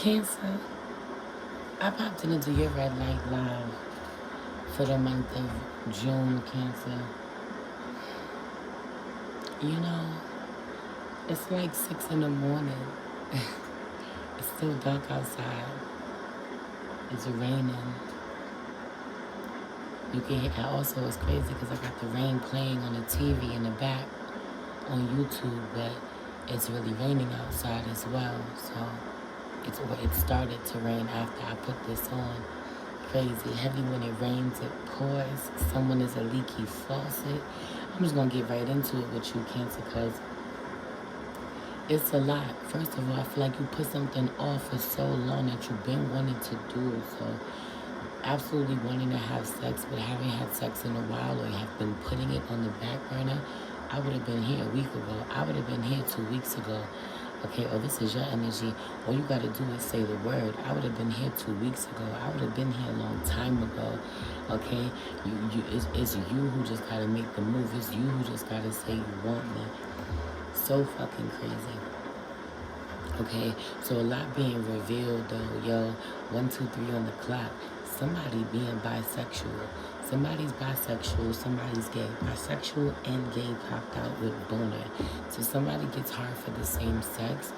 Cancer, I popped into your red light live for the month of June, Cancer. You know, it's like 6 in the morning. It's still dark outside. It's raining. You can hear, and also it's crazy because I got the rain playing on the TV in the back on YouTube, but it's really raining outside as well. So it started to rain after I put this on. Crazy. Heavy when it rains, it pours. Someone is a leaky faucet. I'm just gonna get right into it with you, Cancer, because it's a lot. First of all, I feel like you put something off for so long that you've been wanting to do. So absolutely wanting to have sex but haven't had sex in a while, or you have been putting it on the back burner. I would have been here a week ago. I would have been here 2 weeks ago. Okay, or this is your energy. All you got to do is say the word. I would have been here 2 weeks ago. I would have been here a long time ago. Okay, it's you who just got to make the move. It's you who just got to say you want me. So fucking crazy. Okay, so a lot being revealed though, yo. 1, 2, 3 on the clock. Somebody being bisexual. Somebody's bisexual, somebody's gay. Bisexual and gay popped out with boner. So somebody gets hard for the same sex,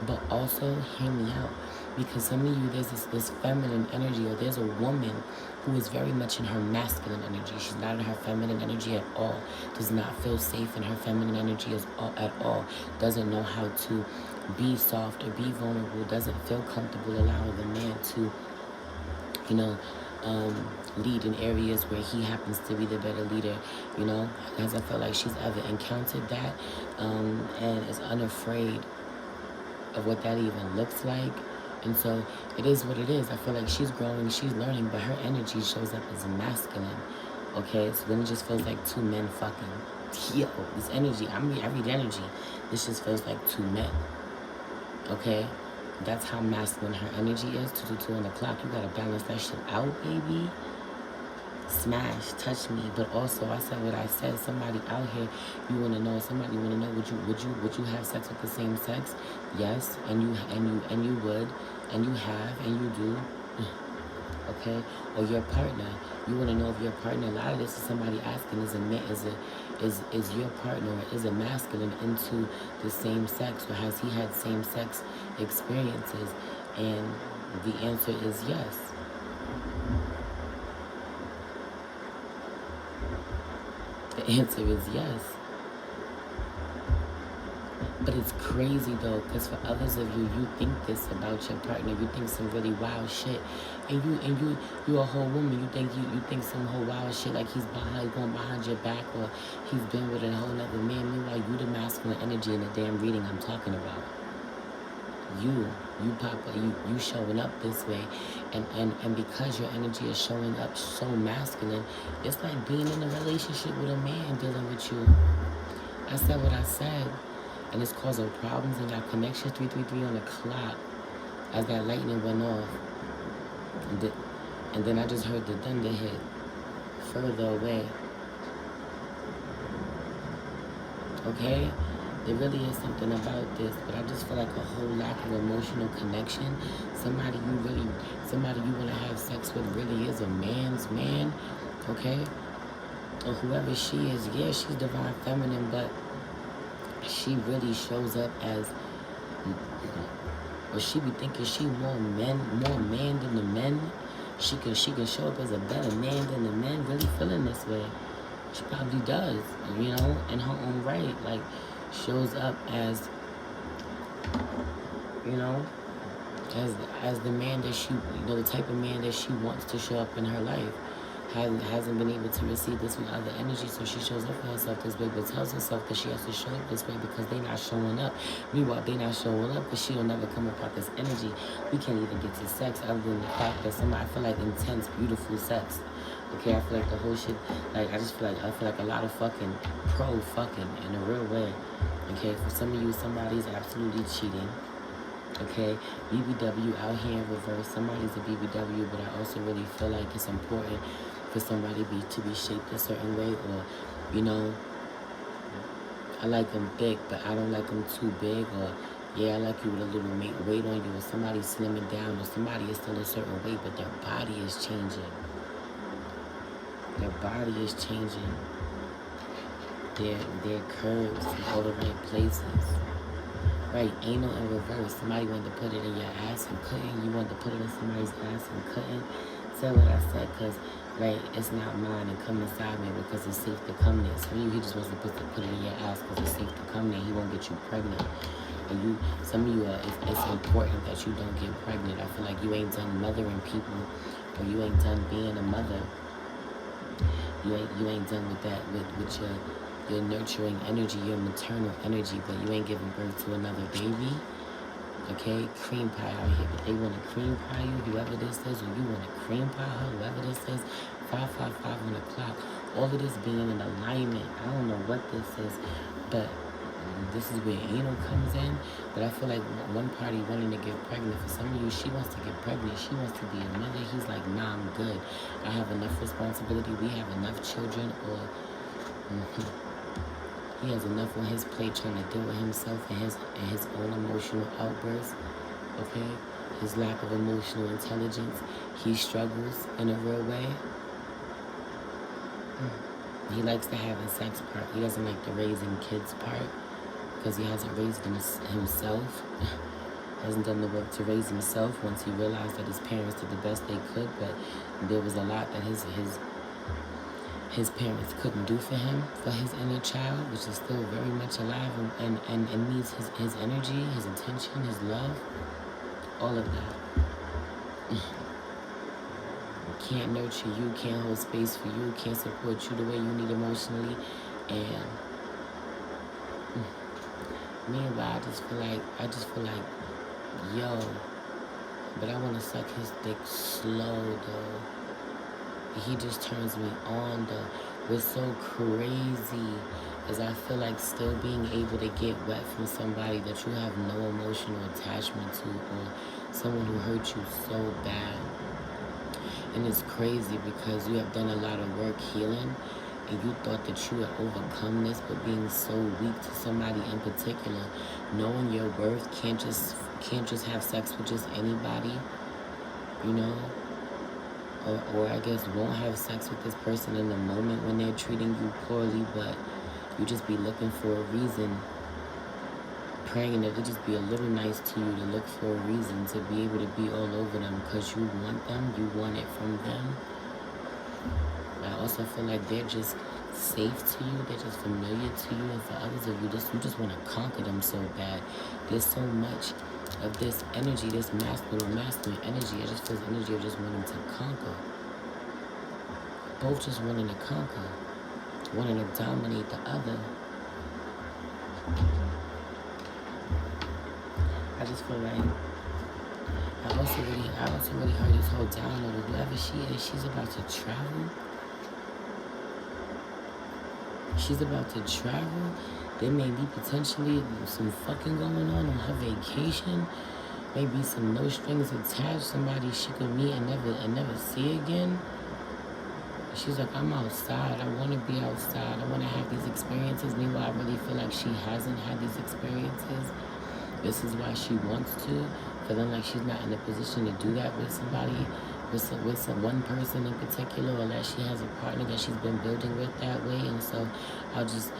but also hear me out. Because some of you, there's this feminine energy, or there's a woman who is very much in her masculine energy. She's not in her feminine energy at all. Does not feel safe in her feminine energy at all. Doesn't know how to be soft or be vulnerable. Doesn't feel comfortable allowing the man to, you know, lead in areas where he happens to be the better leader, you know. As I feel like she's ever encountered that, and is unafraid of what that even looks like. And so it is what it is. I feel like she's growing, she's learning, but her energy shows up as masculine. Okay, so then it just feels like two men fucking. Yo, this energy, I read energy. This just feels like two men. Okay? That's how masculine her energy is. 2 to 2 on the clock. You gotta balance that shit out, baby. Smash, touch me. But also, I said what I said. Somebody out here, you wanna know. Somebody wanna know. Would you have sex with the same sex? Yes, and you would, and you have, and you do. Okay, or your partner. You want to know if your partner. A lot of this is somebody asking: is your partner, is a masculine into the same sex, or has he had same sex experiences? And the answer is yes. The answer is yes. But it's crazy though, because for others of you, you think this about your partner. You think some really wild shit, and you a whole woman. You think some whole wild shit, like he's going behind your back, or he's been with a whole other man. Meanwhile, you the masculine energy in the damn reading I'm talking about. You Papa, you showing up this way, and because your energy is showing up so masculine, it's like being in a relationship with a man dealing with you. I said what I said. And it's causing problems in your connection. 333 on the clock as that lightning went off. And then I just heard the thunder hit further away. Okay? There really is something about this, but I just feel like a whole lack of emotional connection. Somebody you want to have sex with really is a man's man. Okay? Or whoever she is, yeah, she's divine feminine, but she really shows up as, or she be thinking she more man than the men. She can show up as a better man than the men. Really feeling this way. She probably does, you know, in her own right. Like, shows up as, you know, as the man that she, you know, the type of man that she wants to show up in her life. Hasn't been able to receive this with other energy, so she shows up for herself this way, but tells herself that she has to show up this way because they're not showing up. Meanwhile, they're not showing up because she'll never come about this energy. We can't even get to sex other than the fact that I feel like intense, beautiful sex. Okay, I feel like the whole shit, like, I feel like a lot of fucking pro-fucking in a real way. Okay, for some of you, somebody's absolutely cheating. Okay, BBW out here in reverse. Somebody's a BBW, but I also really feel like it's important for somebody to be shaped a certain way, or, you know, I like them thick, but I don't like them too big, or, Yeah, I like you with a little weight on you, or somebody slimming down, or somebody is still a certain weight, but their body is changing. Their body is changing. Their curves in all the right places. Right, anal in reverse. Somebody wanted to put it in your ass and couldn't. You wanted to put it in somebody's ass and couldn't. Say what I said, because, right, it's not mine and come inside me because it's safe to come there. Some of you, he just wants to put it in your ass because it's safe to come there. He won't get you pregnant. And you, some of you, it's important that you don't get pregnant. I feel like you ain't done mothering people, or you ain't done being a mother. You ain't done with that, with your nurturing energy, your maternal energy, but you ain't giving birth to another baby. Okay, cream pie out here. But they want to cream pie you, whoever this is, or you want to cream pie her, whoever this is. 555 on the clock. All of this being in alignment. I don't know what this is, but this is where anal comes in. But I feel like one party wanting to get pregnant. For some of you, she wants to get pregnant. She wants to be a mother. He's like, nah, I'm good. I have enough responsibility. We have enough children. Or he has enough on his plate trying to deal with himself and his own emotional outbursts. Okay, his lack of emotional intelligence. He struggles in a real way. He likes the having sex part. He doesn't like the raising kids part because he hasn't raised himself. Hasn't done the work to raise himself once he realized that his parents did the best they could, but there was a lot that his parents couldn't do for him, for his inner child, which is still very much alive and needs his energy, his attention, his love, all of that. Can't nurture you, can't hold space for you, can't support you the way you need emotionally. And meanwhile, I just feel like, yo, but I want to suck his dick slow, though. He just turns me on, though. What's so crazy is I feel like still being able to get wet from somebody that you have no emotional attachment to, or someone who hurt you so bad. And it's crazy because you have done a lot of work healing, and you thought that you had overcome this, but being so weak to somebody in particular, knowing your worth, can't just have sex with just anybody, you know, or I guess won't have sex with this person in the moment when they're treating you poorly, but you just be looking for a reason, praying that it just be a little nice to you to look for a reason to be able to be all over them because you want them, you want it from them. I also feel like they're just safe to you, they're just familiar to you, and for others of you, you just want to conquer them so bad. There's so much of this energy, this masculine energy. It just feels energy of just wanting to conquer. Both just wanting to conquer, wanting to dominate the other. I just feel like I also really heard this whole download of whoever she is, she's about to travel. She's about to travel. There may be potentially some fucking going on her vacation. Maybe some no strings attached, somebody she could meet and never see again. She's like, I'm outside. I want to be outside. I want to have these experiences. Meanwhile, I really feel like she hasn't had these experiences. This is why she wants to. Feeling like she's not in a position to do that with somebody, with some one person in particular, unless she has a partner that she's been building with that way. And so I'll just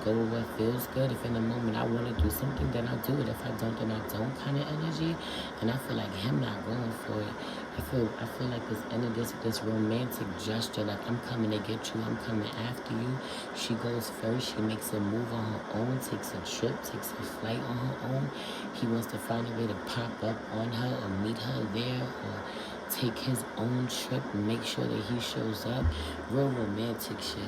go with what feels good. If in the moment I want to do something, then I'll do it. If I don't, then I don't, kind of energy. And I feel like him not going for it. I feel like this romantic gesture, like I'm coming to get you, I'm coming after you. She goes first, she makes a move on her own, takes a trip, takes a flight on her own. He wants to find a way to pop up on her or meet her there, or take his own trip and make sure that he shows up. Real romantic shit.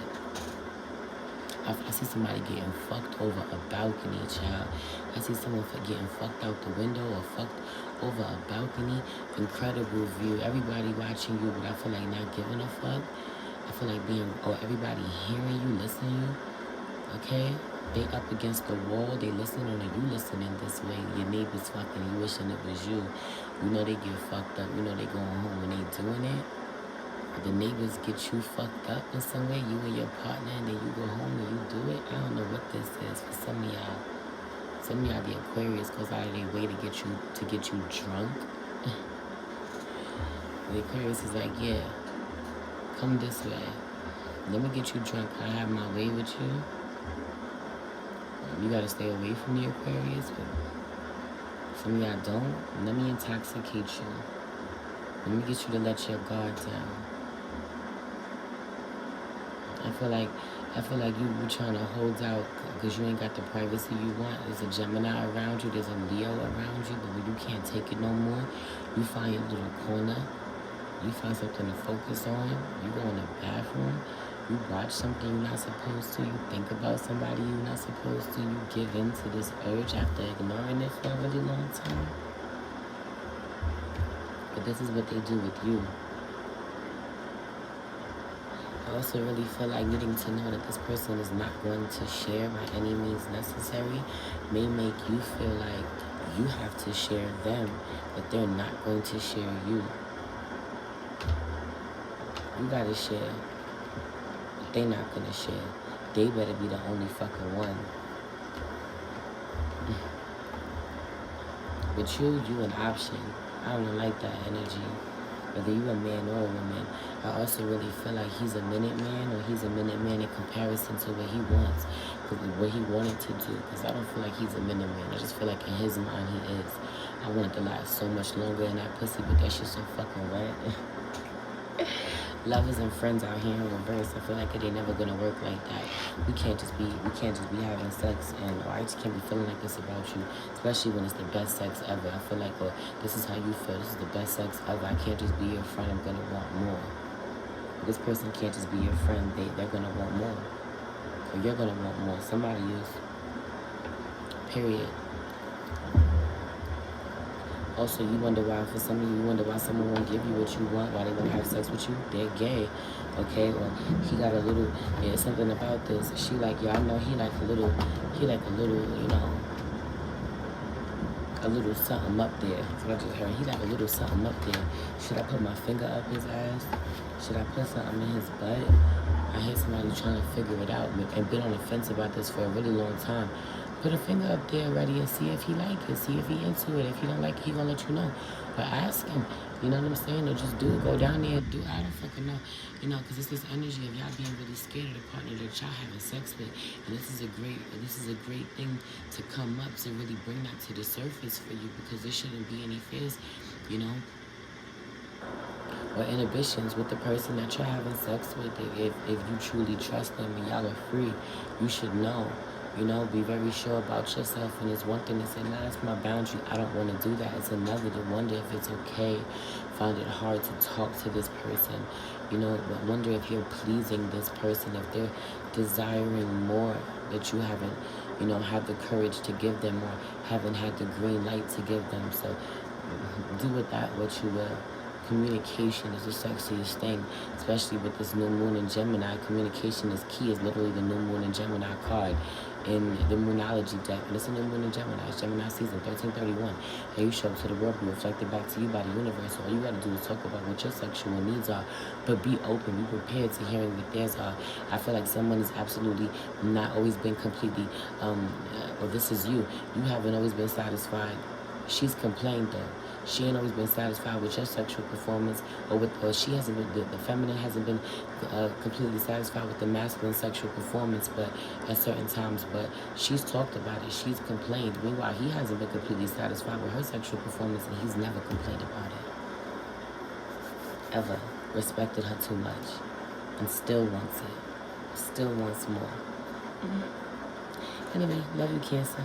I see somebody getting fucked over a balcony, child. I see someone getting fucked out the window or fucked over a balcony. Incredible view. Everybody watching you, but I feel like not giving a fuck. I feel like everybody hearing you, listening to you. Okay? They up against the wall. They listening to you listening this way. Your neighbor's fucking you, wishing it was you. You know they get fucked up. You know they going home when they doing it. The neighbors get you fucked up in some way, you and your partner, and then you go home and you do it. I don't know what this is for some of y'all. Some of y'all, the Aquarius goes out of their way to get you drunk. The Aquarius is like, yeah, come this way. Let me get you drunk. I have my way with you. You gotta stay away from the Aquarius, but some of y'all don't. Let me intoxicate you. Let me get you to let your guard down. I feel like you trying to hold out because you ain't got the privacy you want. There's a Gemini around you. There's a Leo around you. But when you can't take it no more, you find your little corner. You find something to focus on. You go in the bathroom. You watch something you're not supposed to. You think about somebody you're not supposed to. You give in to this urge after ignoring it for a really long time. But this is what they do with you. I also really feel like needing to know that this person is not going to share by any means necessary may make you feel like you have to share them, but they're not going to share you. You gotta share. They're not gonna share. They better be the only fucking one. With you an option. I don't like that energy. Whether you a man or a woman, I also really feel like he's a minute man or he's a minute man in comparison to what he wants, what he wanted to do. Because I don't feel like he's a minute man. I just feel like in his mind he is. I want it to last so much longer in that pussy, but that shit's so fucking wet. Lovers and friends out here in reverse. I feel like it ain't never gonna work like that. We can't just be having sex and I just can't be feeling like this about you, especially when it's the best sex ever. I feel like, oh, this is how you feel. This is the best sex ever. I can't just be your friend. I'm gonna want more. This person can't just be your friend. They're gonna want more, or you're gonna want more. Somebody is. Period. Also, you wonder why, for some of you, someone won't give you what you want, why they won't have sex with you. They're gay, okay? Or he got a little, something about this. She like, yeah, I know he like a little, you know, a little something up there. That's what I just heard. He like a little something up there. Should I put my finger up his ass? Should I put something in his butt? I hear somebody trying to figure it out and been on the fence about this for a really long time. Put a finger up there ready and see if he like it. See if he into it. If he don't like it, he gonna let you know. But ask him. You know what I'm saying? Or just do it. Go down there and do it. I don't fucking know. You know, because it's this energy of y'all being really scared of the partner that y'all having sex with. And this is a great thing to come up to really bring that to the surface for you, because there shouldn't be any fears, you know, or inhibitions with the person that you're having sex with. If you truly trust them and y'all are free, you should know. You know, be very sure about yourself. And it's one thing to say, nah, that's my boundary. I don't want to do that. It's another to wonder if it's okay. Find it hard to talk to this person. You know, but wonder if you're pleasing this person, if they're desiring more that you haven't, you know, had the courage to give them or haven't had the green light to give them. So do with that what you will. Communication is the sexiest thing, especially with this new moon in Gemini. Communication is key. It's literally the new moon in Gemini card in the Moonology deck. And it's a new moon in Gemini. It's Gemini season 1331. And you show up to the world, be reflected back to you by the universe. All you got to do is talk about what your sexual needs are, but be open, be prepared to hearing what theirs are. I feel like someone has absolutely not always been completely, or this is you. You haven't always been satisfied. She's complained though. She ain't always been satisfied with your sexual performance, or she hasn't been, the feminine hasn't been completely satisfied with the masculine sexual performance, but at certain times, but she's talked about it, she's complained. Meanwhile, he hasn't been completely satisfied with her sexual performance, and he's never complained about it. Ever respected her too much, and still wants it, still wants more. Anyway, love you, Cancer.